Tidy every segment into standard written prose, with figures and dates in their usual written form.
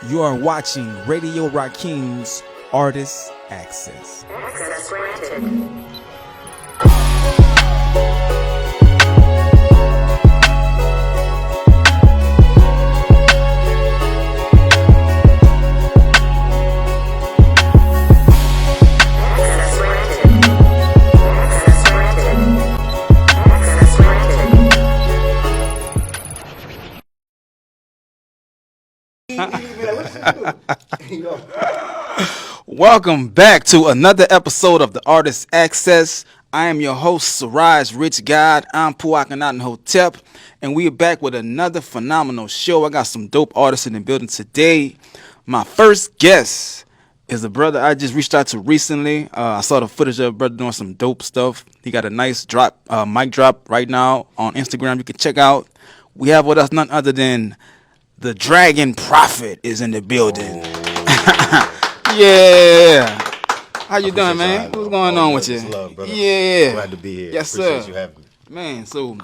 You are watching Radio Rakim's Artist Access. Access granted. Welcome back to another episode of the Artist Access. I am your host, Siraj Rich God. I'm Puakanat Hotep, and we are back with another phenomenal show. I got some dope artists in the building today. My first guest is a brother I just reached out to recently. I saw the footage of a brother doing some dope stuff. He got a nice mic drop right now on Instagram. You can check out. We have with us none other than the Jragon Prophet is in the building. Yeah. How you doing, man? What's going on with you? Love, brother. Yeah. Glad to be here. Yes, Appreciate sir. you having me. Man, so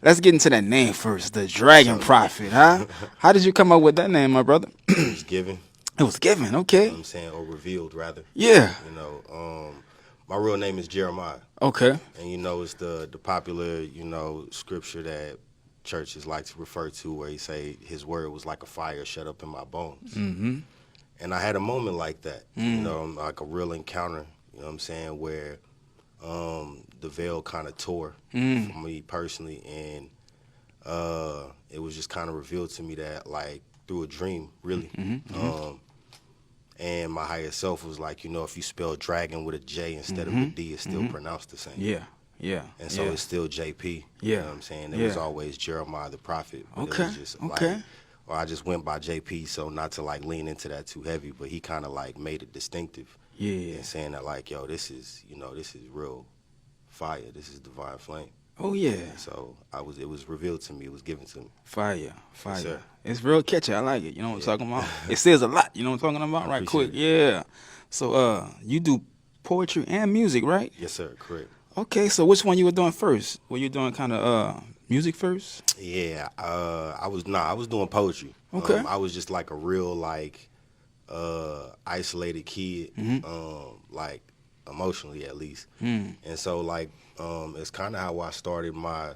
let's get into that name first. The Jragon Prophet, huh? How did you come up with that name, my brother? It was given. It was given, okay. You know what I'm saying, or revealed, rather. Yeah. You know, my real name is Jeremiah. Okay. And, you know, it's the popular, you know, scripture that churches like to refer to where he say his word was like a fire shut up in my bones. Mm-hmm. And I had a moment like that, you know, like a real encounter, you know what I'm saying, where the veil kind of tore for me personally. And it was just kind of revealed to me that, like, through a dream, really. And my higher self was like, you know, if you spell dragon with a J instead of a D, it's still pronounced the same. Yeah. Yeah. And so it's still JP. Yeah. You know what I'm saying? It was always Jeremiah the prophet. But Okay. It was just Okay. like, or I just went by JP, so not to like lean into that too heavy, but he kind of like made it distinctive. Yeah. And saying that like, yo, this is, you know, this is real fire. This is divine flame. Oh, yeah. And so it was revealed to me. It was given to me. Fire. Yes, sir. It's real catchy. I like it. You know what I'm talking about? It says a lot. You know what I'm talking about? Right quick. Yeah. So you do poetry and music, right? Yes, sir. Correct. Okay, so which one you were doing first? Were you doing kind of music first? Yeah, I was doing poetry. Okay. I was just like a real like isolated kid, like emotionally at least. And so like it's kind of how I started my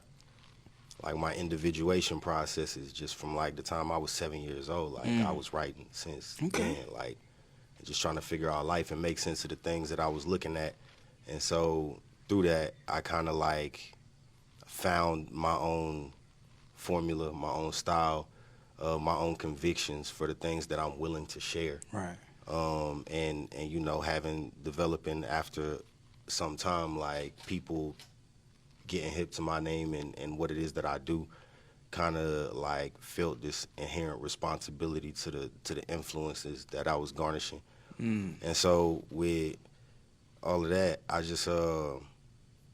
individuation processes just from like the time I was 7 years old. Like I was writing since then, like just trying to figure out life and make sense of the things that I was looking at. And so through that, I kind of like found my own formula, my own style, my own convictions for the things that I'm willing to share. Right. And you know, developing after some time, like people getting hip to my name and what it is that I do, kind of like felt this inherent responsibility to the influences that I was garnishing. And so with all of that, I just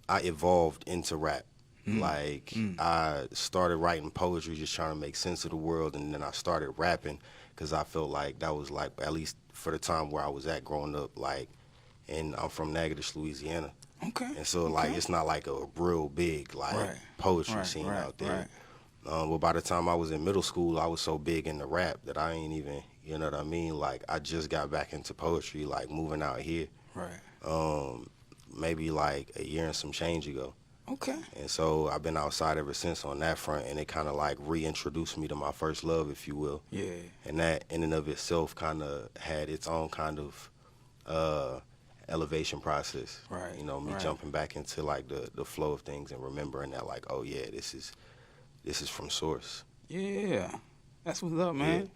I evolved into rap. I started writing poetry, just trying to make sense of the world, and then I started rapping because I felt like that was like, at least for the time where I was at growing up, like, and I'm from Natchitoches, Louisiana. Okay. And so like it's not like a real big like poetry scene out there. But by the time I was in middle school, I was so big into rap that I ain't even, you know what I mean? Like I just got back into poetry, like moving out here. Right. Maybe like a year and some change ago. Okay. And so I've been outside ever since on that front, and it kind of like reintroduced me to my first love, if you will. Yeah. And that in and of itself kind of had its own kind of elevation process. Right. You know, me jumping back into like the flow of things and remembering that like, oh yeah, this is from source. Yeah. That's what's up, man. Yeah.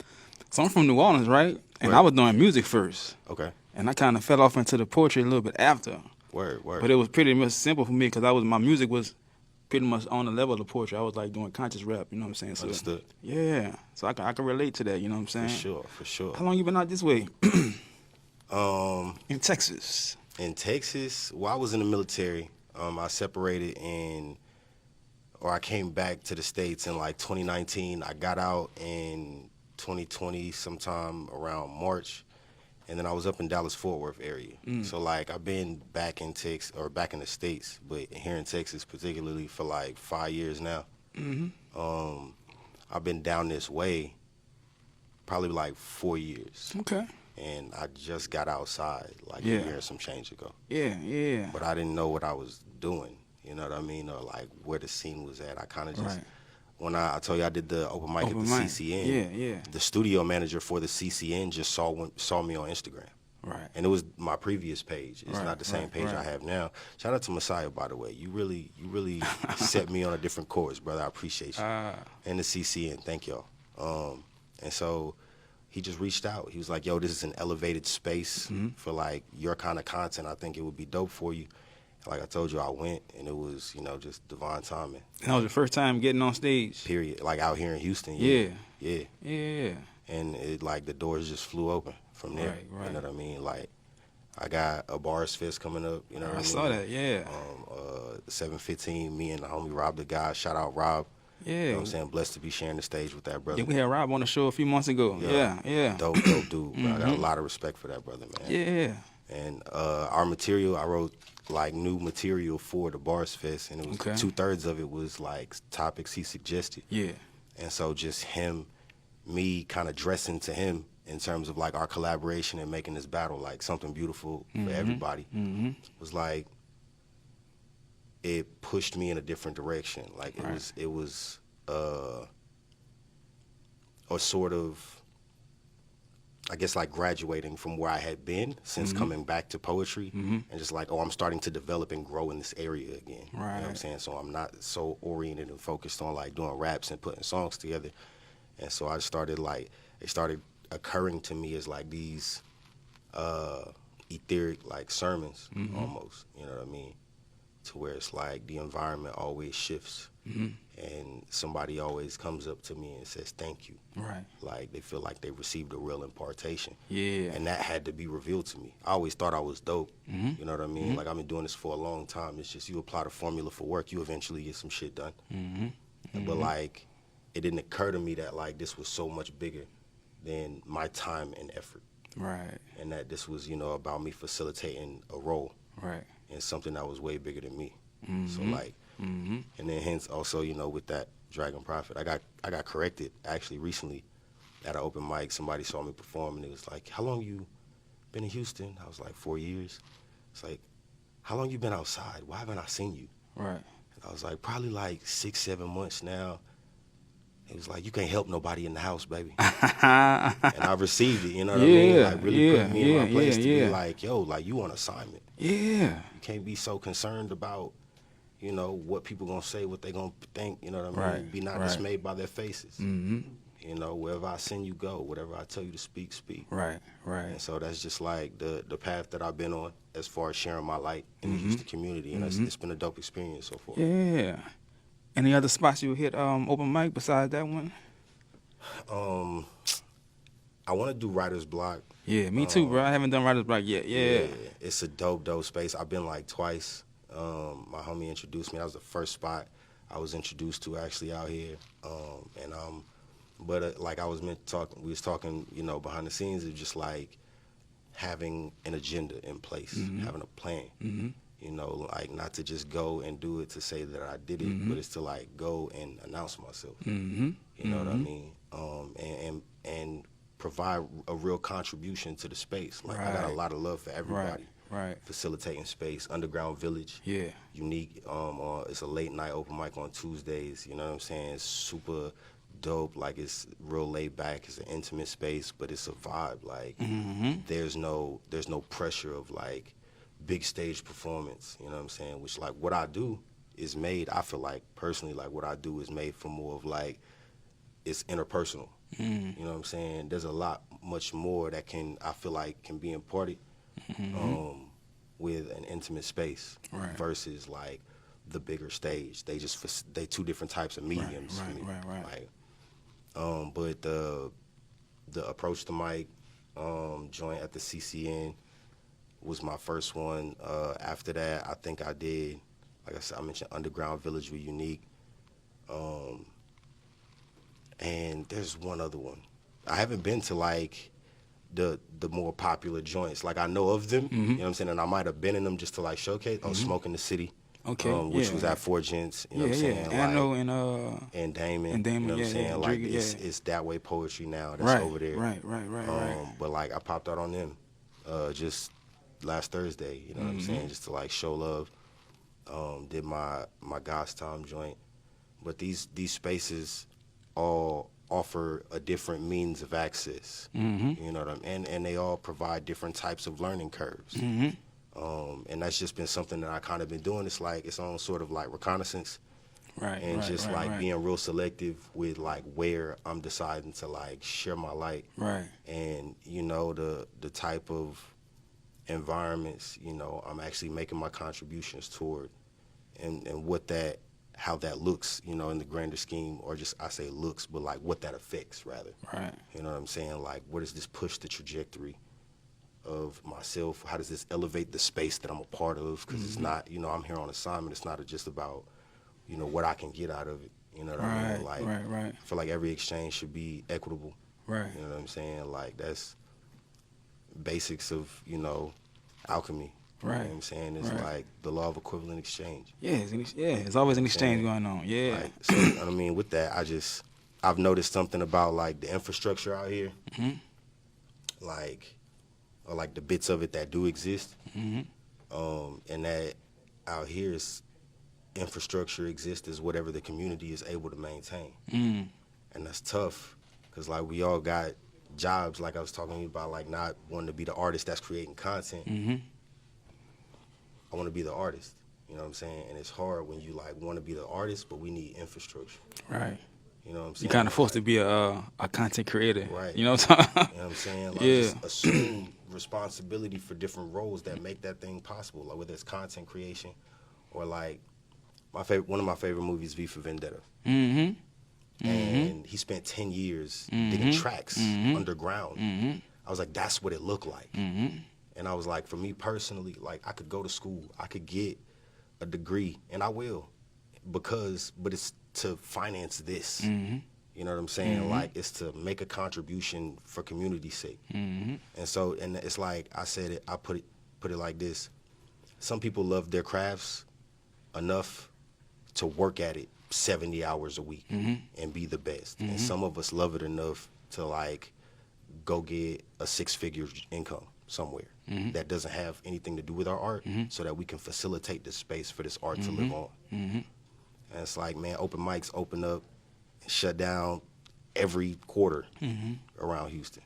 So I'm from New Orleans, right? And I was doing music first. Okay. And I kind of fell off into the poetry a little bit after. Word. But it was pretty much simple for me because my music was pretty much on the level of the poetry. I was like doing conscious rap, you know what I'm saying? So, understood. Yeah. So I can relate to that, you know what I'm saying? For sure. How long you been out this way? In Texas. In Texas, well, I was in the military. I separated I came back to the States in like 2019. I got out in 2020 sometime around March. And then I was up in Dallas-Fort Worth area. So like I've been back in Texas or back in the States, but here in Texas particularly for like 5 years now. I've been down this way probably like 4 years. Okay. And I just got outside like Yeah. a year and some change ago. Yeah. But I didn't know what I was doing, you know what I mean, or like where the scene was at. I kind of just, Right. when I told you I did the open mic at the Open mic. CCN, Yeah. the studio manager for the CCN just saw me on Instagram. Right. And it was my previous page. It's Right, not the same right, page I right. have now. Shout out to Messiah, by the way. You really set me on a different course, brother. I appreciate you. And the CCN, thank y'all. And so he just reached out. He was like, yo, this is an elevated space for like your kind of content. I think it would be dope for you. Like I told you, I went, and it was, you know, just divine timing. That was your first time getting on stage. Period. Like out here in Houston. Yeah. Yeah. And it like the doors just flew open from there. Right. You know what I mean? Like I got a Bars Fest coming up. You know what I mean? saw that. Yeah. 7:15. Me and the homie Rob the guy. Shout out Rob. Yeah. You know what I'm saying? Blessed to be sharing the stage with that brother. Yeah, we had Rob on the show a few months ago. Yeah. Dope dude. Bro. I got a lot of respect for that brother, man. Yeah. And our material, I wrote like new material for the Bars Fest, and it was 2/3 of it was like topics he suggested. Yeah. And so just me kind of dressing to him in terms of like our collaboration and making this battle like something beautiful for everybody was like, it pushed me in a different direction. Like it was a sort of, I guess, like graduating from where I had been since coming back to poetry, and just like, oh, I'm starting to develop and grow in this area again. Right. You know what I'm saying? So I'm not so oriented and focused on like doing raps and putting songs together. And so I started like, it started occurring to me as like these etheric like sermons almost, you know what I mean? To where it's like the environment always shifts and somebody always comes up to me and says thank you. Right. Like they feel like they received a real impartation. Yeah. And that had to be revealed to me. I always thought I was dope. You know what I mean? Like I've been doing this for a long time. It's just you apply the formula for work, you eventually get some shit done. But like it didn't occur to me that like this was so much bigger than my time and effort. Right. And that this was, you know, about me facilitating a role. Right. And something that was way bigger than me. So like, and then hence also, you know, with that Jragon Prophet, I got corrected actually recently at an open mic. Somebody saw me perform and it was like, how long you been in Houston? I was like, 4 years. It's like, how long you been outside? Why haven't I seen you? Right. And I was like, probably like 6-7 months now. It was like, you can't help nobody in the house, baby. And I received it, you know what I mean? Like really put me in my place to be like, yo, like you on assignment. Yeah. You can't be so concerned about, you know, what people gonna say, what they gonna think, you know what I mean? Right. Be not dismayed by their faces. You know, wherever I send you, go. Whatever I tell you to speak, speak. Right. And so that's just like the path that I've been on as far as sharing my light in the Houston community. And it's been a dope experience so far. Yeah. Any other spots you hit open mic besides that one? I want to do Writer's Block. Yeah, me too, bro. I haven't done Writer's Block yet. Yeah. It's a dope space. I've been like twice. My homie introduced me. That was the first spot I was introduced to actually out here. But like we was talking, you know, behind the scenes of just like having an agenda in place, having a plan. You know, like not to just go and do it to say that I did it, but it's to like go and announce myself. You know what I mean? And provide a real contribution to the space. Like I got a lot of love for everybody. Right. Facilitating space, Underground Village. Yeah. Unique. It's a late night open mic on Tuesdays. You know what I'm saying? It's super dope. Like it's real laid back. It's an intimate space, but it's a vibe. Like there's no pressure of like big stage performance. You know what I'm saying? Which like what I do is made. I feel like personally, like what I do is made for more of like it's interpersonal. You know what I'm saying? There's a lot much more that I feel like can be imparted with an intimate space versus like the bigger stage. They two different types of mediums for me. Like, but the approach to mic joint at the CCN was my first one. After that, I think I did, like I said, I mentioned Underground Village with Unique. And there's one other one. I haven't been to like the more popular joints. Like I know of them, you know what I'm saying? And I might have been in them just to like showcase. Smoke in the City. Okay. which was at Four Gents, you know what I'm saying? Anno And Damon, and Damon, you know what I'm saying? Like Jragon, it's that way poetry now that's right, over there. right. But like I popped out on them just last Thursday, you know what I'm saying? Just to like show love. Did my God's Time joint. But these spaces all offer a different means of access. You know what I mean? And they all provide different types of learning curves. And that's just been something that I kind of been doing. It's like its own sort of like reconnaissance. And just like being real selective with like where I'm deciding to like share my light. And you know the type of environments, you know, I'm actually making my contributions toward, and how that looks, you know, in the grander scheme, or just I say looks, but like what that affects rather. You know what I'm saying? Like, where does this push the trajectory of myself? How does this elevate the space that I'm a part of? Because it's not, you know, I'm here on assignment. It's not just about, you know, what I can get out of it. You know what I mean? Like, I feel like every exchange should be equitable. You know what I'm saying? Like, that's basics of, you know, alchemy. You know what I'm saying? It's like the law of equivalent exchange. It's always an exchange going on. Like, so, I mean, with that, I've noticed something about like the infrastructure out here, like, or like the bits of it that do exist, and that out here is infrastructure exists as whatever the community is able to maintain, and that's tough because like we all got jobs, like I was talking to you about, like not wanting to be the artist that's creating content. I want to be the artist, you know what I'm saying? And it's hard when you like want to be the artist, but we need infrastructure. You know what I'm saying? You're kind of forced to be a content creator. You know what I'm saying? You know what I'm saying? Like, just assume responsibility for different roles that make that thing possible, like whether it's content creation or like one of my favorite movies, V for Vendetta. And he spent 10 years digging tracks underground. I was like, that's what it looked like. And I was like, for me personally, like I could go to school, I could get a degree, and I will, but it's to finance this. You know what I'm saying? Like, it's to make a contribution for community's sake. And so, and it's like I said it, I put it like this: some people love their crafts enough to work at it 70 hours a week and be the best. And some of us love it enough to like go get a 6-figure income somewhere that doesn't have anything to do with our art, so that we can facilitate the space for this art to live on. And it's like, man, open mics open up and shut down every quarter around Houston.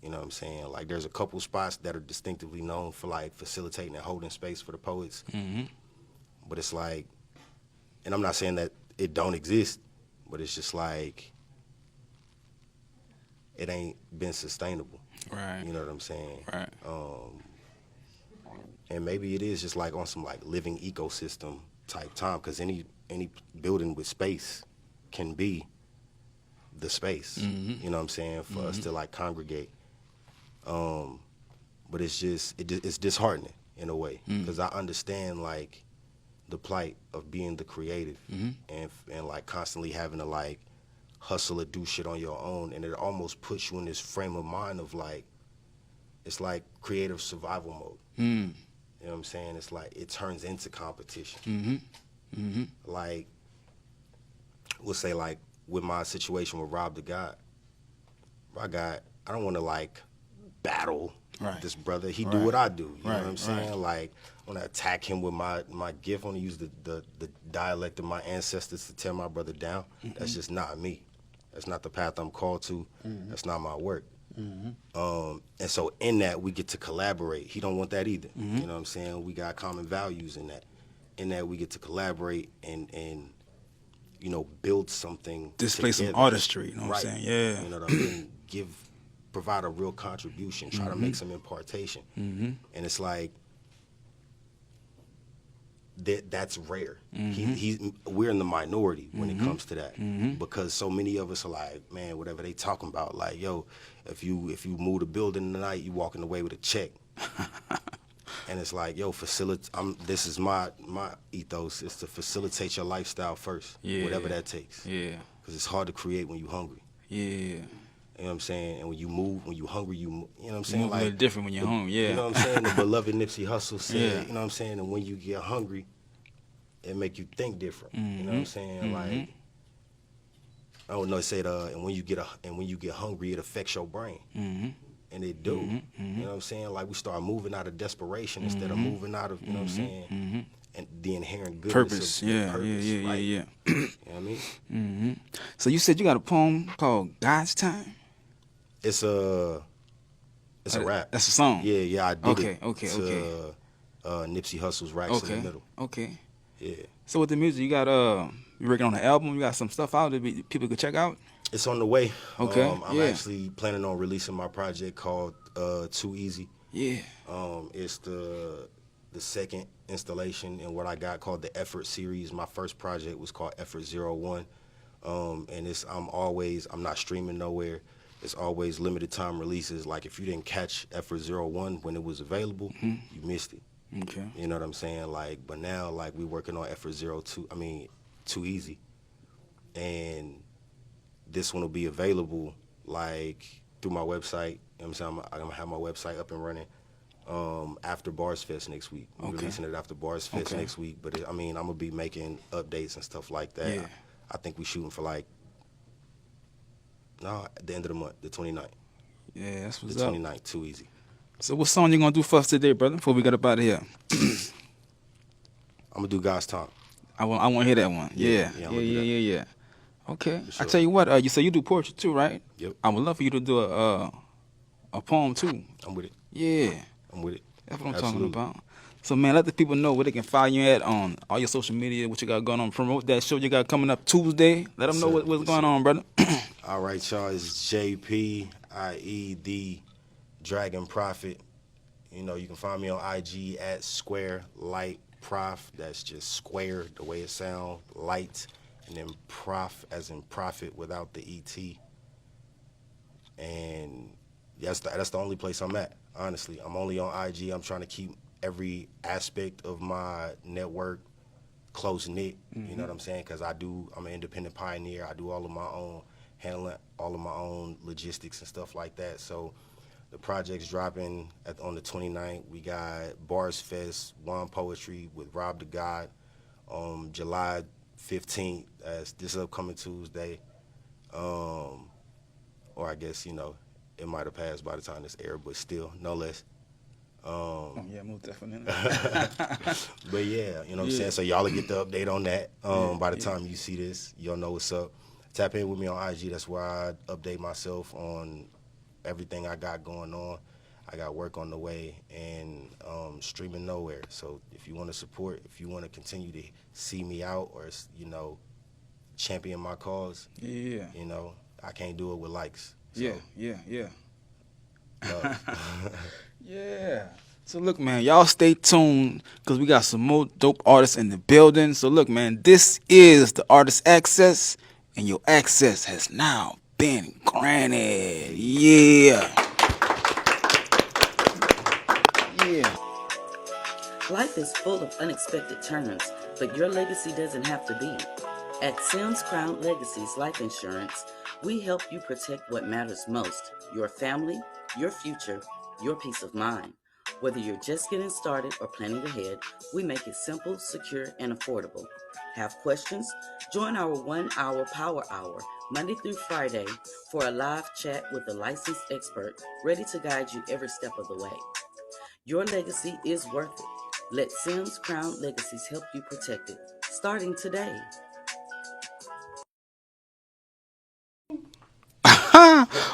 You know what I'm saying? Like, there's a couple spots that are distinctively known for like facilitating and holding space for the poets. But it's like, and I'm not saying that it don't exist, but it's just like, it ain't been sustainable. You know what I'm saying? And maybe it is just like on some like living ecosystem type time, because any building with space can be the space. You know what I'm saying? For us to like congregate. But it's just it's disheartening in a way, because I understand like the plight of being the creative and like constantly having to like hustle or do shit on your own, and it almost puts you in this frame of mind of like, it's like creative survival mode. You know what I'm saying? It's like it turns into competition. Like, we'll say like with my situation with Rob the God, I don't want to like battle this brother. He do what I do. You know what I'm saying? Like, I want to attack him with my gift. I want to use the dialect of my ancestors to tear my brother down. That's just not me. That's not the path I'm called to. That's not my work. And so in that, we get to collaborate. He don't want that either. You know what I'm saying? We got common values in that. In that, we get to collaborate and you know, build something display together. some artistry, you know what I'm saying? Yeah. You know what I mean? Provide a real contribution, try to make some impartation. And it's like, that's rare. We're in the minority when it comes to that, because so many of us are like, man, whatever they talking about, like, yo, if you move the building tonight, you walking away with a check. And it's like, yo, this is my ethos, is to facilitate your lifestyle first, whatever that takes. Because it's hard to create when you're hungry. You know what I'm saying? And when you move, when you're hungry, you know what I'm saying? You move a little different when you're hungry, You know what I'm saying? The beloved Nipsey Hussle said, you know what I'm saying? And when you get hungry, it make you think different. You know what I'm saying? Like, I don't know. They said, and when you get hungry, it affects your brain, and it do. You know what I'm saying? Like, we start moving out of desperation instead of moving out of, you know what I'm saying, and the inherent goodness Purpose. of Yeah, purpose. yeah. You know what I mean? So you said you got a poem called God's Time? It's a rap. That's a song? Yeah. I did it Okay. to Nipsey Hussle's Racks in the Middle. Okay. Yeah. So with the music, you got you working on an album? You got some stuff out that people could check out? It's on the way. Okay. I'm actually planning on releasing my project called Too Easy. Yeah. It's the second installation in what I got called the Effort series. My first project was called Effort 01. And I'm not streaming nowhere. It's always limited time releases. Like, if you didn't catch Effort 01 when it was available, you missed it. Okay. You know what I'm saying? Like, but now, like, we working on Effort 02, Too Easy. And this one will be available, like, through my website. You know what I'm saying? I'm going to have my website up and running after Bars Fest next week. We're releasing it after Bars Fest next week. But, I'm going to be making updates and stuff like that. Yeah. I think we're shooting for, at the end of the month, the 29th. Yeah, that's what's The up. 29th, Too Easy. So what song you gonna do for us today, brother? Before we get up out of here, I'm going to do God's Time. I want to hear that one. Yeah, I'm gonna do that. Yeah. Okay. sure. I tell you what, you say you do poetry too, right? Yep. I would love for you to do a poem too. I'm with it. Yeah, I'm with it. that's what I'm Absolutely. talking about. So man, let the people know where they can follow you at on all your social media, what you got going on. Promote that show you got coming up Tuesday. Let them know what's going on, brother. All right, y'all. It's JP, i.e. the Jragon Prophet. You know, you can find me on IG at Square Light Prof. That's just square, the way it sounds, light, and then prof as in prophet without the ET. And that's the only place I'm at, honestly. I'm only on IG. I'm trying to keep every aspect of my network close-knit, you know what I'm saying? Because I'm an independent pioneer. I do all of my own handling, all of my own logistics and stuff like that. So the project's dropping on the 29th. We got Bars Fest, One Poetry with Rob the God on July 15th. That's this upcoming Tuesday. Or I guess, it might have passed by the time this aired, but still, no less. Yeah, most definitely. But yeah, you know what I'm saying? So y'all will get the update on that. By the time you see this, you'll know what's up. Tap in with me on IG. That's where I update myself on everything I got going on. I got work on the way and streaming nowhere. So if you want to support, if you want to continue to see me out or, champion my cause, Yeah. I can't do it with likes. So, Yeah. love. Yeah. So look, man, y'all stay tuned because we got some more dope artists in the building. So look, man, this is the Artist Access, and your access has now been granted. Yeah. Life is full of unexpected turns, but your legacy doesn't have to be. At Sims Crown Legacies Life Insurance, we help you protect what matters most: your family, your future, your peace of mind. Whether you're just getting started or planning ahead, we make it simple, secure, and affordable. Have questions? Join our 1-hour Power Hour, Monday through Friday, for a live chat with a licensed expert ready to guide you every step of the way. Your legacy is worth it. Let Sims Crown Legacies help you protect it, starting today.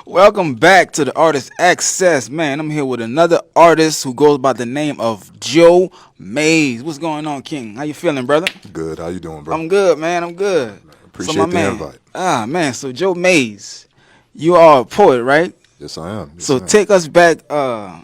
Welcome back to the Artist Access. Man, I'm here with another artist who goes by the name of Joe Mayes. What's going on, King? How you feeling, brother? Good. How you doing, bro? I'm good, man. I'm good. Appreciate my the man, invite. Man. So Joe Mayes, you are a poet, right? Yes, I am. Yes, So I am. take us back to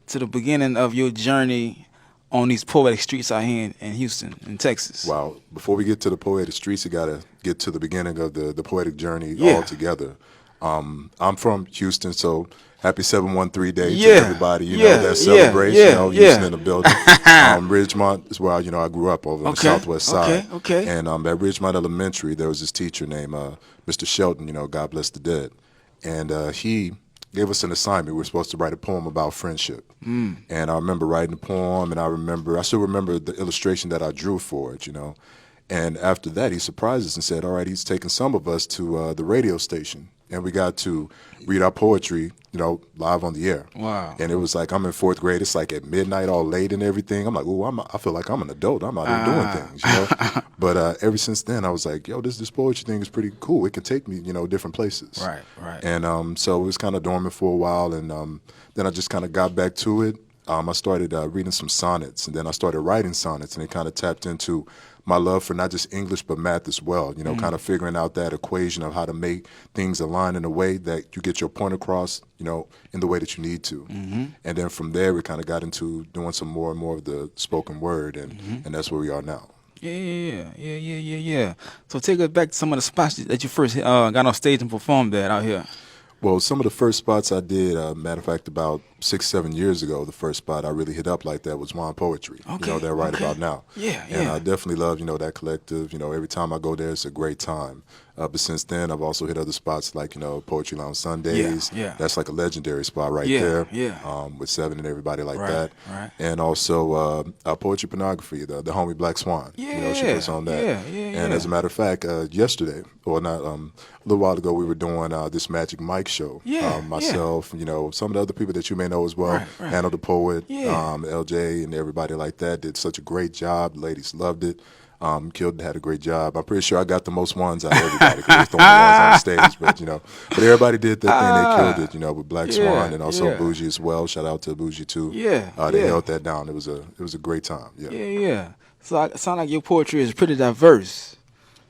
the beginning of your journey on these poetic streets out here in Houston, in Texas. Wow. Before we get to the poetic streets, you got to get to the beginning of the poetic journey Yeah. altogether. I'm from Houston, so happy 713 Day Yeah. to everybody. You know, that celebration. Houston in the building. Ridgemont is where I grew up over on the southwest side. Okay. And at Ridgemont Elementary, there was this teacher named Mr. Shelton. God bless the dead. And he gave us an assignment. We were supposed to write a poem about friendship. And I remember writing the poem, and I still remember the illustration that I drew for it, And after that, he surprised us and said, all right, he's taking some of us to the radio station. And we got to read our poetry, live on the air. Wow. And it was like, I'm in fourth grade. It's like at midnight, all late and everything. I'm like, I feel like I'm an adult. I'm out here doing things, But ever since then, I was like, this poetry thing is pretty cool. It can take me, different places. Right. And so it was kind of dormant for a while. And then I just kind of got back to it. I started reading some sonnets, and then I started writing sonnets, and it kind of tapped into my love for not just English but math as well, kind of figuring out that equation of how to make things align in a way that you get your point across, in the way that you need to. And then from there, we kind of got into doing some more and more of the spoken word, and that's where we are now. Yeah. So take us back to some of the spots that you first got on stage and performed at out here. Well, some of the first spots I did, matter of fact, about 6-7 years ago, the first spot I really hit up like that was Juan Poetry, that I write about now. And I definitely love, that collective. Every time I go there, it's a great time. But since then, I've also hit other spots like, Poetry Lounge Sundays. That's like a legendary spot right there. With Seven and everybody like that. Right. And also Poetry Pornography, the homie Black Swan. She puts on that. And as a matter of fact, yesterday, or not, a little while ago, we were doing this Magic Mike show. Myself, some of the other people that you may know as well. Right. Hannah the Poet, LJ, and everybody like that did such a great job. The ladies loved it. Killed had a great job. I'm pretty sure I got the most ones out of everybody because they throwing the ones on stage. But everybody did their thing. They killed it. With Black Swan and also Bougie as well. Shout out to Bougie too. They held that down. It was a great time. So it sounds like your poetry is pretty diverse.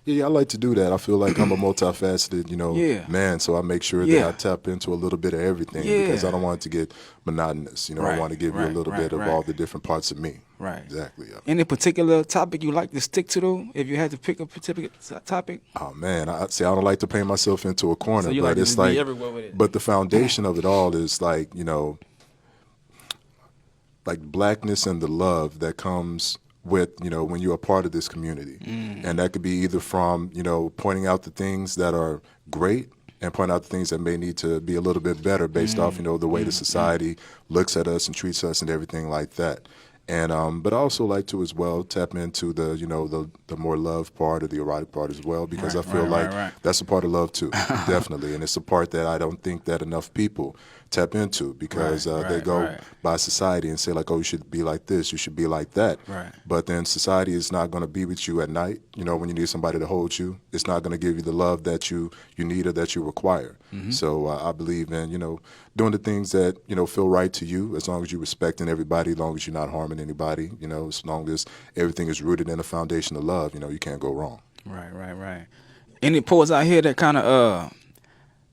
Yeah, I like to do that. I feel like I'm a multifaceted, man. So I make sure that I tap into a little bit of everything because I don't want it to get monotonous. I want to give you a little bit of all the different parts of me. Right. Exactly. Yeah. Any particular topic you like to stick to, though? If you had to pick a particular topic? Oh man, I don't like to paint myself into a corner, so but it's like, be everywhere with it. But the foundation of it all is like, like blackness and the love that comes with, when you're a part of this community. And that could be either from, pointing out the things that are great and point out the things that may need to be a little bit better based off, the way the society looks at us and treats us and everything like that. And but I also like to as well tap into the the more love part or the erotic part as well because I feel like that's a part of love too, definitely, and it's a part that I don't think that enough people tap into because they go by society and say like, oh, you should be like this, you should be like that, but then society is not going to be with you at night. When you need somebody to hold you, it's not going to give you the love that you need or that you require. So I believe in doing the things that feel right to you, as long as you're respecting everybody, as long as you're not harming anybody, as long as everything is rooted in a foundation of love, you can't go wrong. Right. Any poets out here that kind of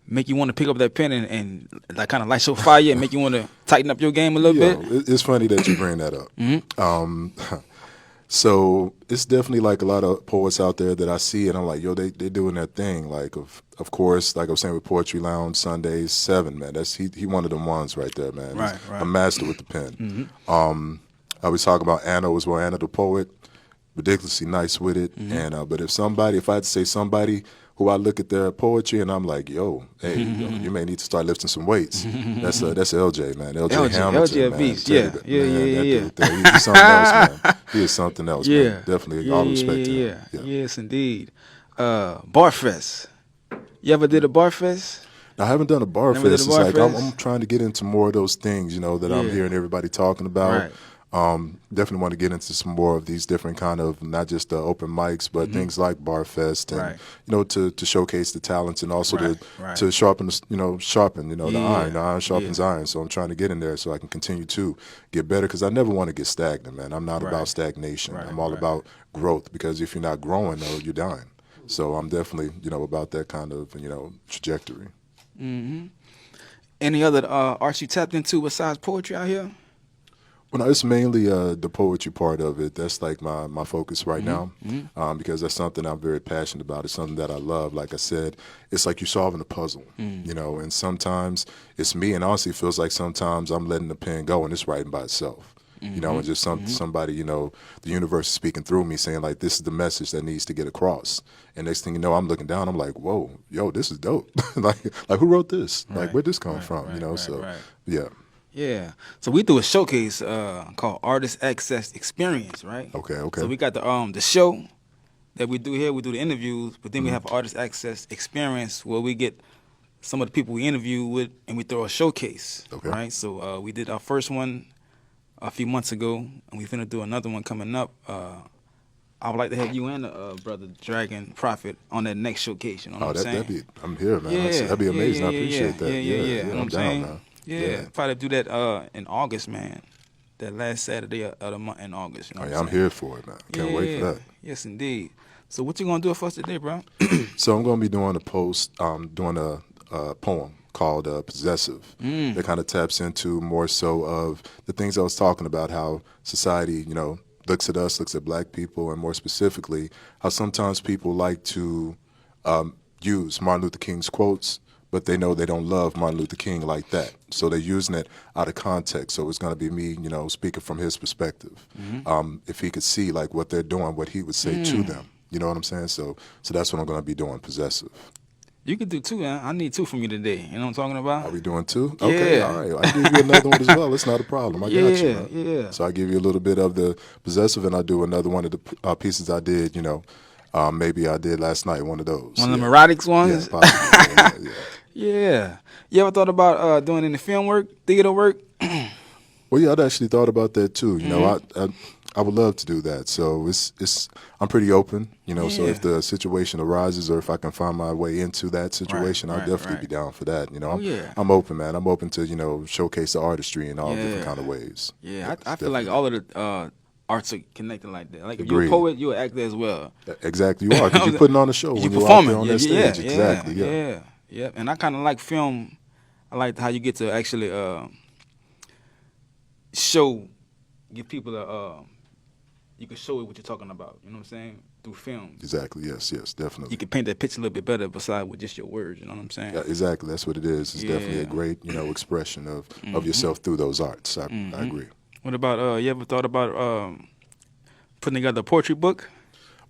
make you want to pick up that pen and like kind of light your fire and make you want to tighten up your game a little bit? It's funny that you bring that up. So it's definitely like a lot of poets out there that I see and I'm like, they're doing their thing. Like, of course, like I was saying with Poetry Lounge Sundays, Seven, man, that's he one of them ones right there, man. He's a master with the pen. I was talking about Anna as well, Anna the Poet, ridiculously nice with it. And but if I had to say somebody who I look at their poetry and I'm like, hey, you may need to start lifting some weights. That's LJ, man. LJ Hamilton, LJ man. Beast, He's something else, man. He is something else, man. Definitely, all respect to him. Yes, indeed. Barfest. You ever did a Barfest? I haven't done a Barfest. It's like I'm trying to get into more of those things, that I'm hearing everybody talking about. Definitely want to get into some more of these different kind of not just the open mics, but things like Barfest and to showcase the talents and also to sharpen the iron. The iron sharpens iron. So I'm trying to get in there so I can continue to get better because I never want to get stagnant, man. I'm not about stagnation. I'm all about growth because if you're not growing, you're dying. So I'm definitely about that kind of trajectory. Any other arts you tapped into besides poetry out here? Well, no, it's mainly the poetry part of it. That's like my focus right now because that's something I'm very passionate about. It's something that I love. Like I said, it's like you're solving a puzzle, and sometimes it's me, and honestly, it feels like sometimes I'm letting the pen go and it's writing by itself. you know, and just somebody, you know, the universe is speaking through me, saying like, this is the message that needs to get across. And next thing you know, I'm looking down, I'm like, whoa, yo, this is dope. like who wrote this? Like, where'd this come from? You know, yeah. Yeah. So we do a showcase called Artist Access Experience, right? Okay. So we got the show that we do here. We do the interviews, but then we have Artist Access Experience where we get some of the people we interview with and we throw a showcase, right? So we did our first one a few months ago, and we finna do another one coming up. I would like to have you and brother Jragon Prophet on that next showcase. You know what I'm saying? I'm here, man. That'd be amazing. I appreciate that. Yeah. I'm down, man. Yeah, probably do that in August, man. That last Saturday of the month in August. You know what I'm here for it, man. Can't wait for that. Yes, indeed. So what you gonna do for us today, bro? So I'm gonna be doing doing a poem called Possessive. That kind of taps into more so of the things I was talking about, how society, you know, looks at us, looks at black people, and more specifically, how sometimes people like to use Martin Luther King's quotes, but they know they don't love Martin Luther King like that. So they're using it out of context. So it's going to be me, you know, speaking from his perspective. If he could see like what they're doing, what he would say to them. You know what I'm saying? So that's what I'm going to be doing, Possessive. You can do two, man. I need two from you today. You know what I'm talking about? Are we doing two? Okay, all right. I'll give you another one as well. It's not a problem. I got you, man. Yeah. So I give you a little bit of the Possessive, and I do another one of the pieces I did, you know, maybe I did last night, one of those. One of the erotics ones? Yeah, possibly. Yeah. You ever thought about doing any film work, theater work? Well, yeah, I'd actually thought about that too. You know, I would love to do that. So I'm pretty open, you know. So if the situation arises, or if I can find my way into that situation, I'll definitely be down for that. You know, I'm open, man. I'm open to, you know, showcase the artistry in all different kind of ways. Yeah, I feel like all of the arts are connected like that. Like if you're a poet, you're an actor as well. Exactly, you are, because you're putting on a show when you're out there on that stage. Exactly. Yeah. And I kind of like film. I like how you get to actually give people you can show it what you're talking about. You know what I'm saying? Through film. Exactly. Yes. Definitely. You can paint that picture a little bit better besides with just your words. You know what I'm saying? Yeah, exactly. That's what it is. It's definitely a great, you know, expression of yourself through those arts. I agree. What about you ever thought about putting together a poetry book?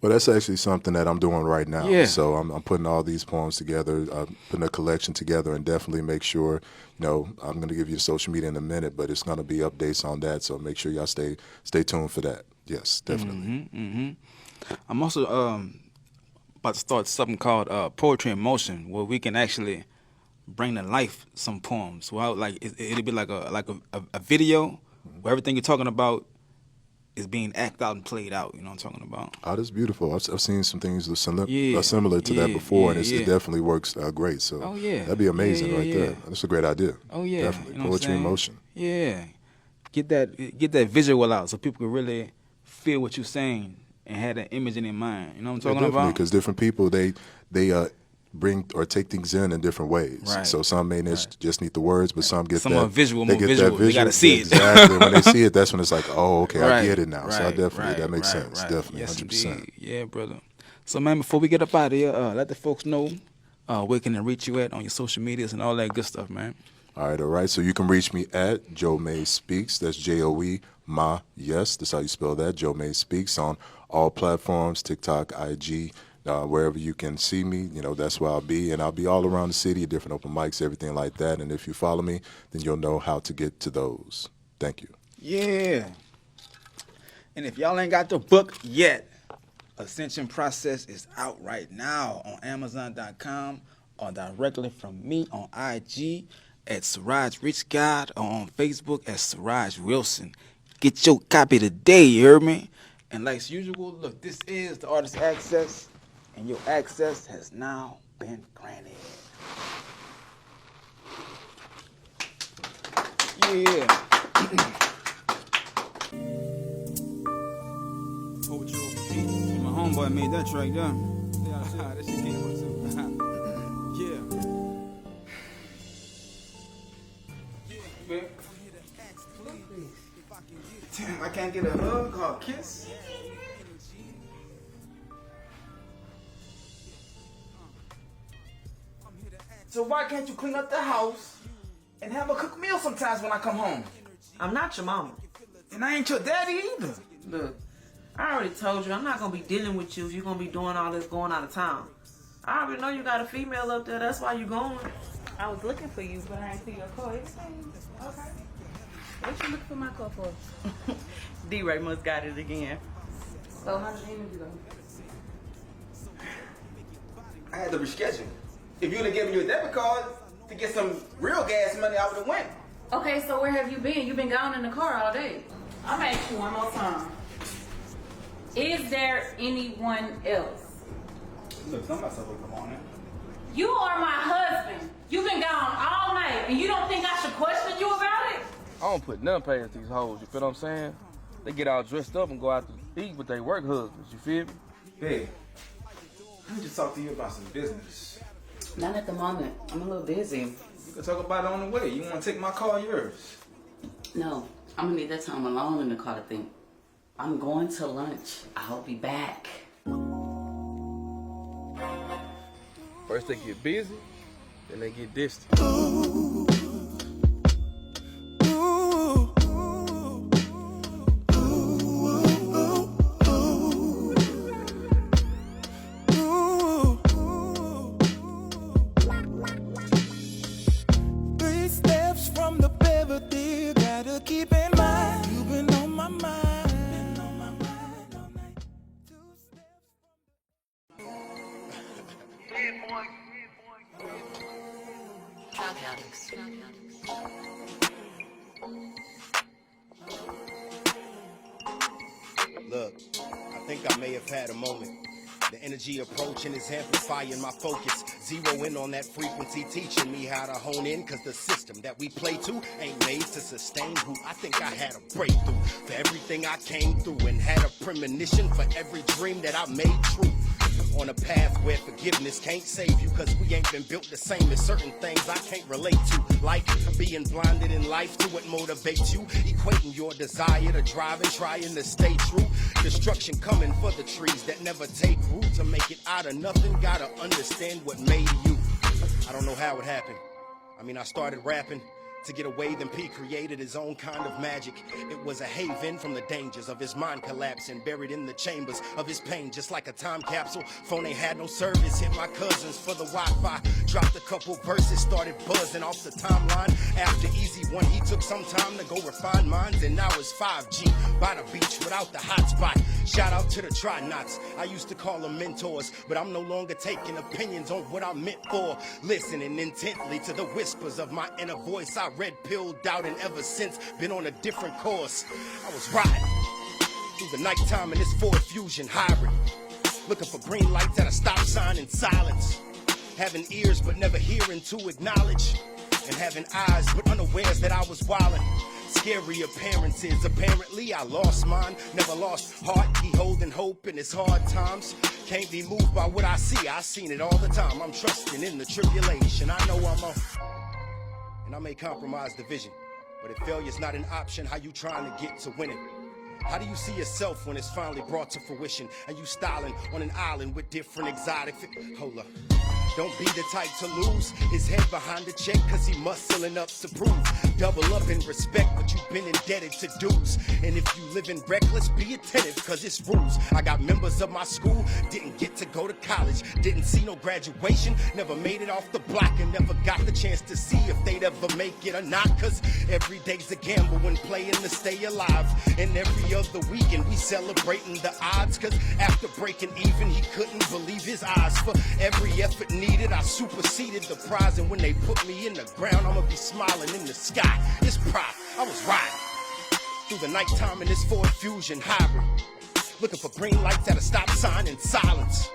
Well, that's actually something that I'm doing right now. Yeah. So I'm putting all these poems together, putting a collection together, and definitely make sure, you know, I'm going to give you the social media in a minute, but it's going to be updates on that. So make sure y'all stay tuned for that. Yes, definitely. I'm also about to start something called Poetry in Motion, where we can actually bring to life some poems. Well, like it'll be like a video where everything you're talking about is being acted out and played out. You know what I'm talking about? Oh, that's beautiful. I've seen some things that similar to that before, and it definitely works great. So that'd be amazing right there. That's a great idea. Oh yeah, definitely. You know Poetry in Motion. Yeah, get that visual out so people can really feel what you're saying and have that image in their mind. You know what I'm talking about? Because different people they bring or take things in different ways. Right. So some may just need the words, but some get are visual, they more get visual. that visual. They gotta see it. Exactly. When they see it, that's when it's like, oh, okay, Right. I get it now. So I definitely that makes right, sense. right. Definitely, Yes, 100%. indeed. Yeah, brother. So man, before we get up out of here, let the folks know where can they reach you at on your social medias and all that good stuff, man. All right. So you can reach me at Joe Mayes Speaks. That's Joe Yes. That's how you spell that. Joe Mayes Speaks on all platforms, TikTok, IG, wherever you can see me. You know, that's where I'll be. And I'll be all around the city, different open mics, everything like that. And if you follow me, then you'll know how to get to those. Thank you. Yeah. And if y'all ain't got the book yet, Ascension Process is out right now on Amazon.com or directly from me on IG at Siraj Rich God or on Facebook at Siraj Wilson. Get your copy today, you heard me? And like usual, look, this is the Artist Access, and your access has now been granted. Yeah. My homeboy made that track, yeah. Yeah, that shit came with too. Yeah. Damn, I can't get a hug or a kiss. So why can't you clean up the house and have a cooked meal sometimes when I come home? I'm not your mama. And I ain't your daddy either. Look, I already told you I'm not gonna be dealing with you if you're gonna be doing all this going out of town. I already know you got a female up there, that's why you going. I was looking for you, but I didn't see your car. It's fine. Okay. What you looking for my car for? D-Ray must got it again. So how did the interview go? I had to reschedule. If you'd have given me a debit card to get some real gas money, I would have went. Okay, so where have you been? You've been gone in the car all day. I'm gonna ask you one more time. Is there anyone else? Look, some myself will come on in. You are my husband. You've been gone all night, and you don't think I should question you about it? I don't put none past these hoes, you feel what I'm saying? They get all dressed up and go out to eat with their work husbands, you feel me? Babe, let me just talk to you about some business. Not at the moment. I'm a little busy. We can talk about it on the way. You want to take my car or yours? No, I'm gonna need that time alone in the car to think. I'm going to lunch. I'll be back. First they get busy, then they get distant. Look, I think I may have had a moment. The energy approaching is amplifying my focus. Zero in on that frequency, teaching me how to hone in. Cause the system that we play to ain't made to sustain who I think I had a breakthrough. For everything I came through and had a premonition for every dream that I made true. On a path where forgiveness can't save you, cause we ain't been built the same as certain things I can't relate to. Like being blinded in life to what motivates you, equating your desire to drive and trying to stay true. Destruction coming for the trees that never take root. To make it out of nothing, gotta understand what made you. I don't know how it happened. I mean, I started rapping to get away, then P created his own kind of magic. It was a haven from the dangers of his mind collapsing, buried in the chambers of his pain, just like a time capsule. Phone ain't had no service, hit my cousins for the Wi-Fi. Dropped a couple verses, started buzzing off the timeline. After Easy One, he took some time to go refine minds, and now it's 5G, by the beach without the hotspot. Shout out to the try-nots, I used to call them mentors, but I'm no longer taking opinions on what I'm meant for. Listening intently to the whispers of my inner voice, I red-pilled out and ever since been on a different course. I was riding through the nighttime in this Ford Fusion hybrid, looking for green lights at a stop sign in silence, having ears but never hearing to acknowledge, and having eyes but unawares that I was wildin'. Scary appearances, apparently I lost mine. Never lost heart, he holding hope in his hard times. Can't be moved by what I see, I seen it all the time. I'm trusting in the tribulation, I know I'm on. And I may compromise the vision, but if failure's not an option, how you trying to get to winning? How do you see yourself when it's finally brought to fruition and you styling on an island with different exotic Hold up. Don't be the type to lose his head behind the check, cause he muscling up to prove. Double up in respect, but you've been indebted to dues. And if you living reckless, be attentive, cause it's rules. I got members of my school, didn't get to go to college, didn't see no graduation, never made it off the block, and never got the chance to see if they'd ever make it or not. Cause every day's a gamble when playing to stay alive. And every other weekend we celebrating the odds, cause after breaking even, he couldn't believe his eyes. For every effort needed, I superseded the prize, and when they put me in the ground, I'ma be smiling in the sky. It's pride, I was riding through the nighttime in this Ford Fusion hybrid, looking for green lights at a stop sign in silence,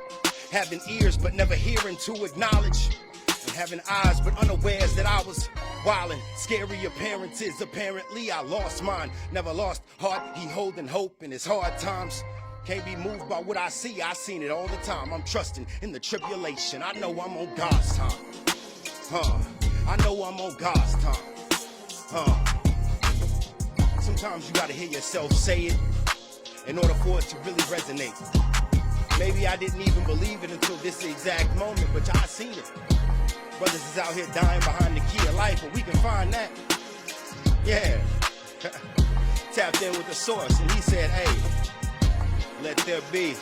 having ears but never hearing to acknowledge, and having eyes but unawares that I was wildin'. Scary appearances, apparently I lost mine. Never lost heart, he holding hope in his hard times. Can't be moved by what I see, I seen it all the time. I'm trusting in the tribulation, I know I'm on God's time. I know I'm on God's time. Sometimes you gotta hear yourself say it in order for it to really resonate. Maybe I didn't even believe it until this exact moment, but I seen it. Brothers is out here dying behind the key of life, but we can find that. Yeah. tapped in with the source, and he said, hey, let there be,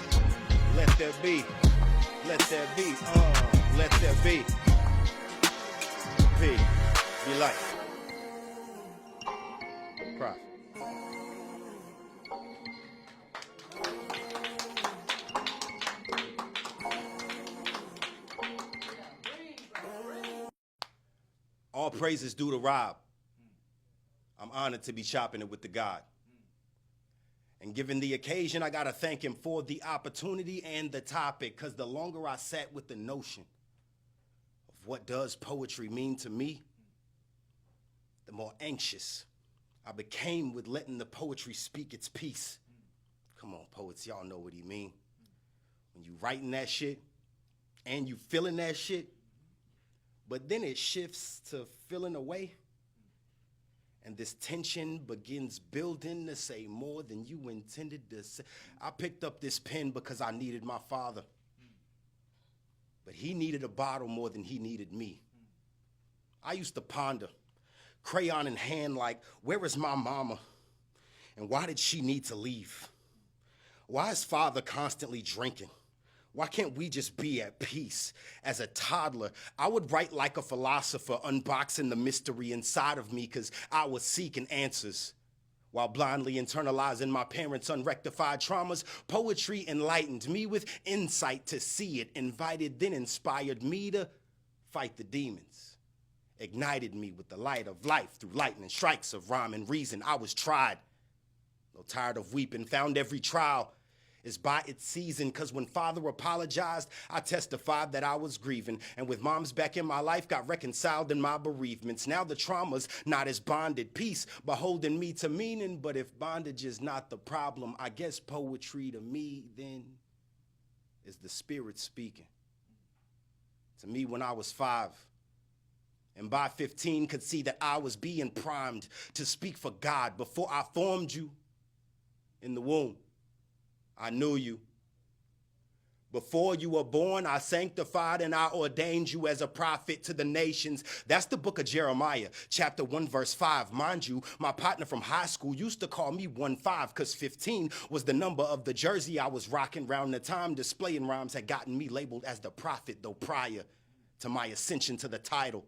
let there be, let there be, let there be. Be light. Prophet. All praises due to Rob. I'm honored to be chopping it with the God. And given the occasion, I gotta thank him for the opportunity and the topic, because the longer I sat with the notion of what does poetry mean to me, the more anxious I became with letting the poetry speak its piece. Come on, poets, y'all know what he mean. When you writing that shit and you feeling that shit, but then it shifts to feeling away. And this tension begins building to say more than you intended to say. I picked up this pen because I needed my father. But he needed a bottle more than he needed me. I used to ponder, crayon in hand, like, where is my mama? And why did she need to leave? Why is father constantly drinking? Why can't we just be at peace? As a toddler, I would write like a philosopher, unboxing the mystery inside of me because I was seeking answers. While blindly internalizing my parents' unrectified traumas, poetry enlightened me with insight to see it, invited, then inspired me to fight the demons. Ignited me with the light of life through lightning strikes of rhyme and reason. I was tried, though tired of weeping, found every trial is by its season, because when father apologized, I testified that I was grieving, and with moms back in my life, got reconciled in my bereavements. Now the trauma's not as bonded, peace beholding me to meaning, but if bondage is not the problem, I guess poetry to me then is the spirit speaking. To me when I was 5, and by 15 could see that I was being primed to speak for God before I formed you in the womb. I knew you. Before you were born, I sanctified and I ordained you as a prophet to the nations. That's the book of Jeremiah, chapter 1, verse 5. Mind you, my partner from high school used to call me 1-5 because 15 was the number of the jersey I was rocking round the time displaying rhymes had gotten me labeled as the prophet, though prior to my ascension to the title.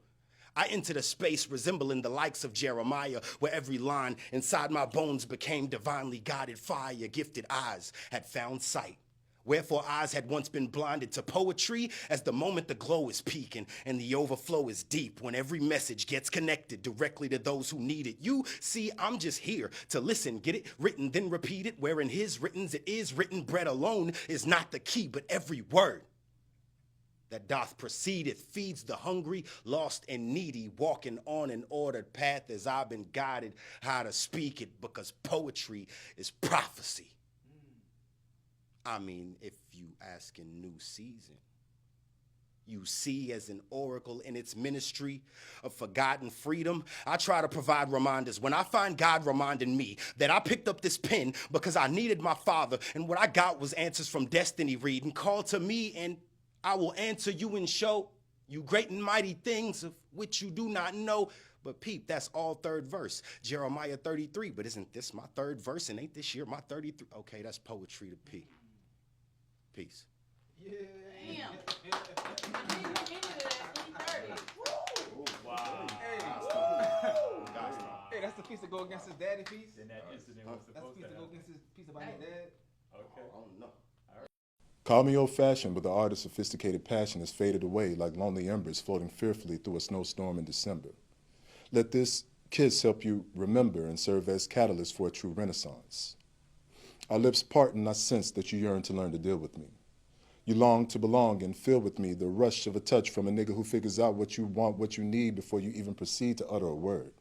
I entered a space resembling the likes of Jeremiah, where every line inside my bones became divinely guided fire. Gifted eyes had found sight. Wherefore eyes had once been blinded to poetry, as the moment the glow is peaking and the overflow is deep, when every message gets connected directly to those who need it. You see, I'm just here to listen, get it written, then repeat it, where in his writtens it is written. Bread alone is not the key, but every word that doth proceedeth feeds the hungry, lost, and needy, walking on an ordered path as I've been guided how to speak it, because poetry is prophecy. I mean, if you ask in new season, you see as an oracle in its ministry of forgotten freedom. I try to provide reminders when I find God reminding me that I picked up this pen because I needed my father, and what I got was answers from destiny reading, called to me, and I will answer you and show you great and mighty things of which you do not know. But peep, that's all third verse, Jeremiah 33. But isn't this my third verse, and ain't this year my 33? Okay, that's poetry to P. Peace. Damn. Wow. Hey, that's the piece to go against his daddy piece? Then that incident was That's the supposed piece to to go happen. against his piece about his dad? Okay. I don't know. Call me old-fashioned, but the artist's sophisticated passion has faded away like lonely embers floating fearfully through a snowstorm in December. Let this kiss help you remember and serve as catalyst for a true renaissance. Our lips part and I sense that you yearn to learn to deal with me. You long to belong and feel with me the rush of a touch from a nigga who figures out what you want, what you need before you even proceed to utter a word.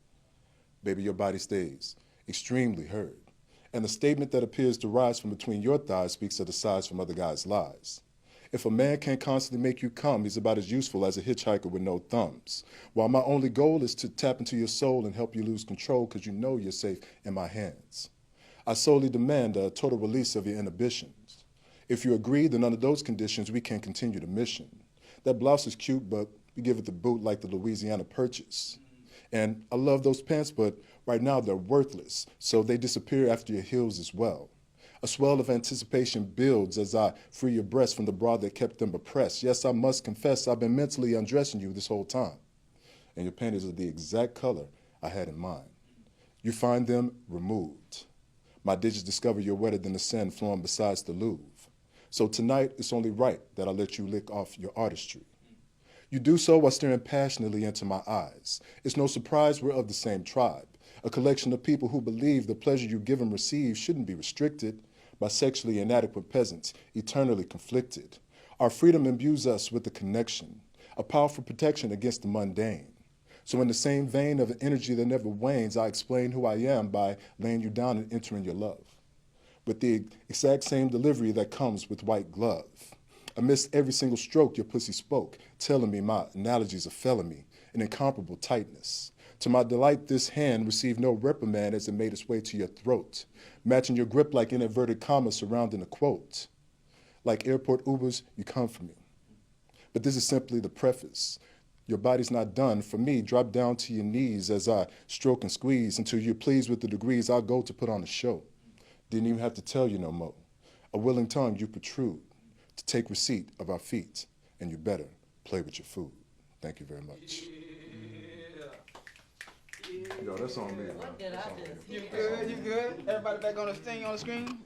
Baby, your body stays extremely heard. And the statement that appears to rise from between your thighs speaks of the sighs from other guys' lies. If a man can't constantly make you come, he's about as useful as a hitchhiker with no thumbs. While my only goal is to tap into your soul and help you lose control because you know you're safe in my hands. I solely demand a total release of your inhibitions. If you agree, then under those conditions, we can continue the mission. That blouse is cute, but we give it the boot like the Louisiana Purchase. And I love those pants, but right now they're worthless, so they disappear after your heels as well. A swell of anticipation builds as I free your breasts from the bra that kept them oppressed. Yes, I must confess I've been mentally undressing you this whole time. And your panties are the exact color I had in mind. You find them removed. My digits discover you're wetter than the sand flowing beside the Louvre. So tonight, it's only right that I let you lick off your artistry. You do so while staring passionately into my eyes. It's no surprise we're of the same tribe, a collection of people who believe the pleasure you give and receive shouldn't be restricted by sexually inadequate peasants, eternally conflicted. Our freedom imbues us with a connection, a powerful protection against the mundane. So in the same vein of an energy that never wanes, I explain who I am by laying you down and entering your love, with the exact same delivery that comes with white glove. Amidst every single stroke your pussy spoke, telling me my analogies of felony, an incomparable tightness. To my delight, this hand received no reprimand as it made its way to your throat, matching your grip like an inverted comma surrounding a quote. Like airport Ubers, you come for me. But this is simply the preface. Your body's not done. For me, drop down to your knees as I stroke and squeeze until you're pleased with the degrees I'll go to put on a show. Didn't even have to tell you no more. A willing tongue you protrude to take receipt of our feet, and you better play with your food. Thank you very much. Yo, that's on me. What did I just You good? You good? Everybody back on the thing on the screen?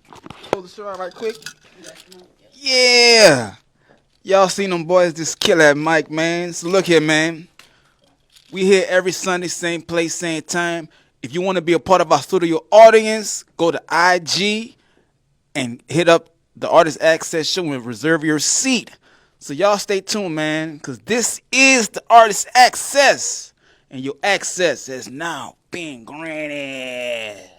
Hold the show out right quick. Yeah. Y'all seen them boys just kill that mic, man. So look here, man. We here every Sunday, same place, same time. If you want to be a part of our studio audience, go to IG and hit up the Artist Access Show and reserve your seat. So y'all stay tuned, man, because this is the Artist Access. And your access has now been granted.